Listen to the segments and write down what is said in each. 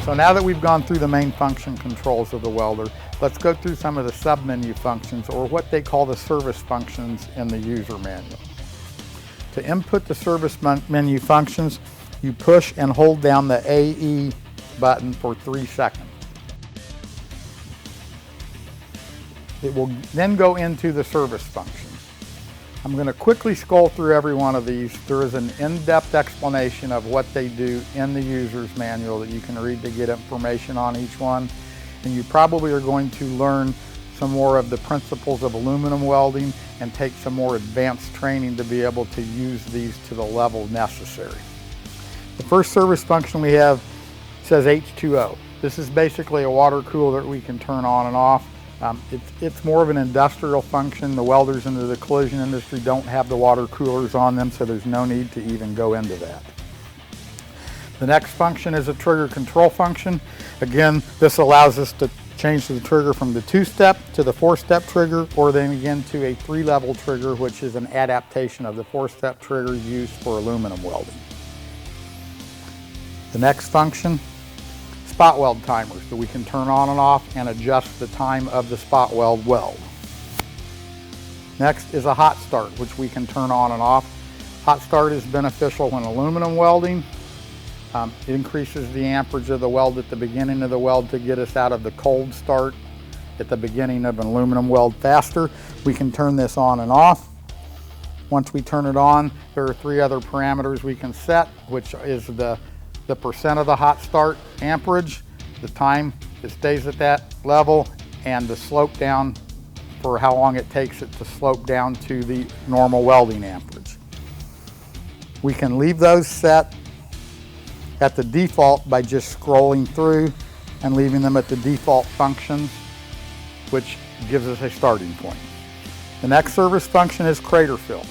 So now that we've gone through the main function controls of the welder, let's go through some of the sub-menu functions, or what they call the service functions in the user manual. To input the service menu functions, you push and hold down the AE button for 3 seconds. It will then go into the service functions. I'm going to quickly scroll through every one of these. There is an in-depth explanation of what they do in the user's manual that you can read to get information on each one. And you probably are going to learn some more of the principles of aluminum welding and take some more advanced training to be able to use these to the level necessary. The first service function we have says H2O. This is basically a water cooler that we can turn on and off. It's more of an industrial function. The welders in the collision industry don't have the water coolers on them, so there's no need to even go into that. The next function is a trigger control function. Again, this allows us to change the trigger from the 2-step to the 4-step trigger, or then again to a 3-level trigger, which is an adaptation of the 4-step trigger used for aluminum welding. The next function, Spot-Weld Timer, so we can turn on and off and adjust the time of the spot-weld weld. Next is a hot start, which we can turn on and off. Hot start is beneficial when aluminum welding. It increases the amperage of the weld at the beginning of the weld to get us out of the cold start at the beginning of an aluminum weld faster. We can turn this on and off. Once we turn it on, there are 3 other parameters we can set, which is the percent of the hot start amperage, the time it stays at that level, and the slope down for how long it takes it to slope down to the normal welding amperage. We can leave those set at the default by just scrolling through and leaving them at the default functions, which gives us a starting point. The next service function is crater fill.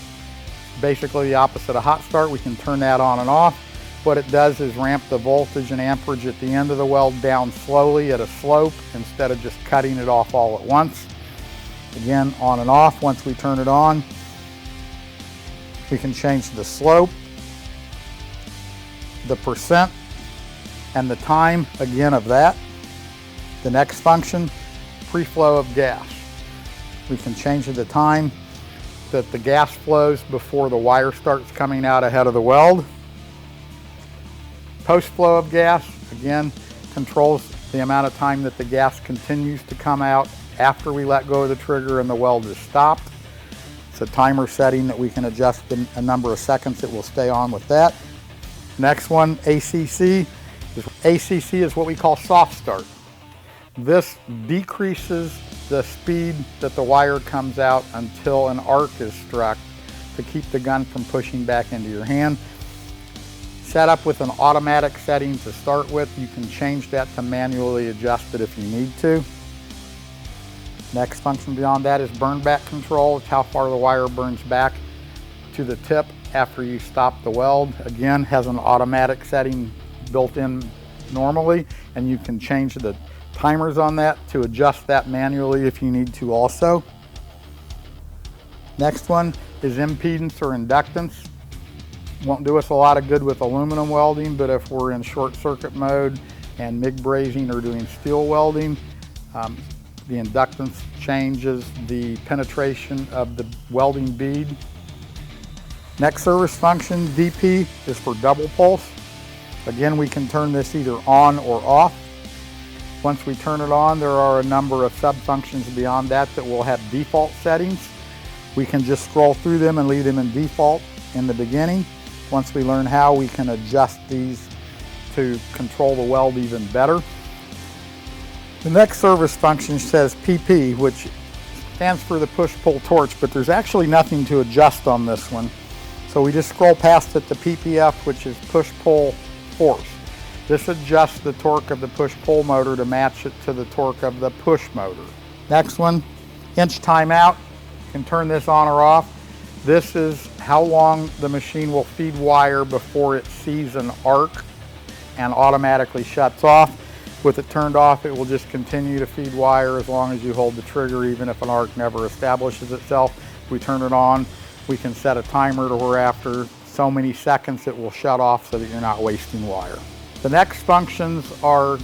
Basically the opposite of hot start. We can turn that on and off. What it does is ramp the voltage and amperage at the end of the weld down slowly at a slope instead of just cutting it off all at once. Again, on and off. Once we turn it on, we can change the slope, the percent, and the time again of that. The next function, pre-flow of gas. We can change the time that the gas flows before the wire starts coming out ahead of the weld. Post-flow of gas, again, controls the amount of time that the gas continues to come out after we let go of the trigger and the weld is stopped. It's a timer setting that we can adjust a number of seconds. It will stay on with that. Next one, ACC. ACC is what we call soft start. This decreases the speed that the wire comes out until an arc is struck to keep the gun from pushing back into your hand. Set up with an automatic setting to start with. You can change that to manually adjust it if you need to. Next function beyond that is burn back control. It's how far the wire burns back to the tip after you stop the weld. Again, has an automatic setting built in normally, and you can change the timers on that to adjust that manually if you need to also. Next one is impedance or inductance. Won't do us a lot of good with aluminum welding, but if we're in short circuit mode and MIG brazing or doing steel welding, the inductance changes the penetration of the welding bead. Next service function, DP, is for double pulse. Again, we can turn this either on or off. Once we turn it on, there are a number of sub-functions beyond that that will have default settings. We can just scroll through them and leave them in default in the beginning. Once we learn how, we can adjust these to control the weld even better. The next service function says PP, which stands for the push-pull torch, but there's actually nothing to adjust on this one. So we just scroll past it to PPF, which is push-pull force. This adjusts the torque of the push-pull motor to match it to the torque of the push motor. Next one, inch timeout. You can turn this on or off. This is how long the machine will feed wire before it sees an arc and automatically shuts off. With it turned off, it will just continue to feed wire as long as you hold the trigger, even if an arc never establishes itself. If we turn it on, we can set a timer to where after so many seconds it will shut off so that you're not wasting wire. The next functions are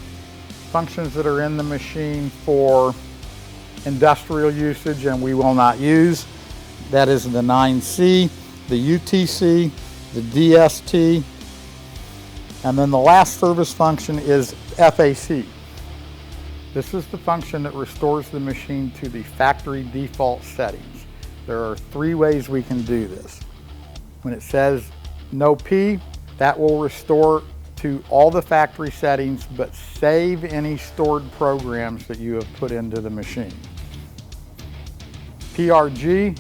functions that are in the machine for industrial usage and we will not use. That is the 9C, the UTC, the DST, and then the last service function is FAC. This is the function that restores the machine to the factory default settings. There are 3 ways we can do this. When it says no P, that will restore to all the factory settings but save any stored programs that you have put into the machine. PRG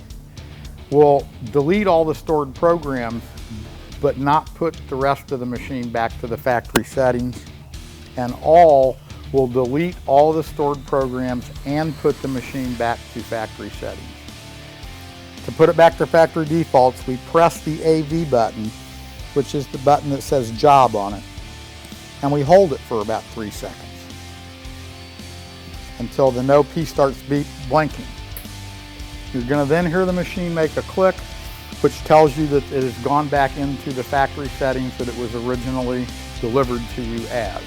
will delete all the stored programs but not put the rest of the machine back to the factory settings. And all will delete all the stored programs and put the machine back to factory settings. To put it back to factory defaults, we press the AV button, which is the button that says job on it, and we hold it for about 3 seconds until the no P starts blinking. You're going to then hear the machine make a click, which tells you that it has gone back into the factory settings that it was originally delivered to you as.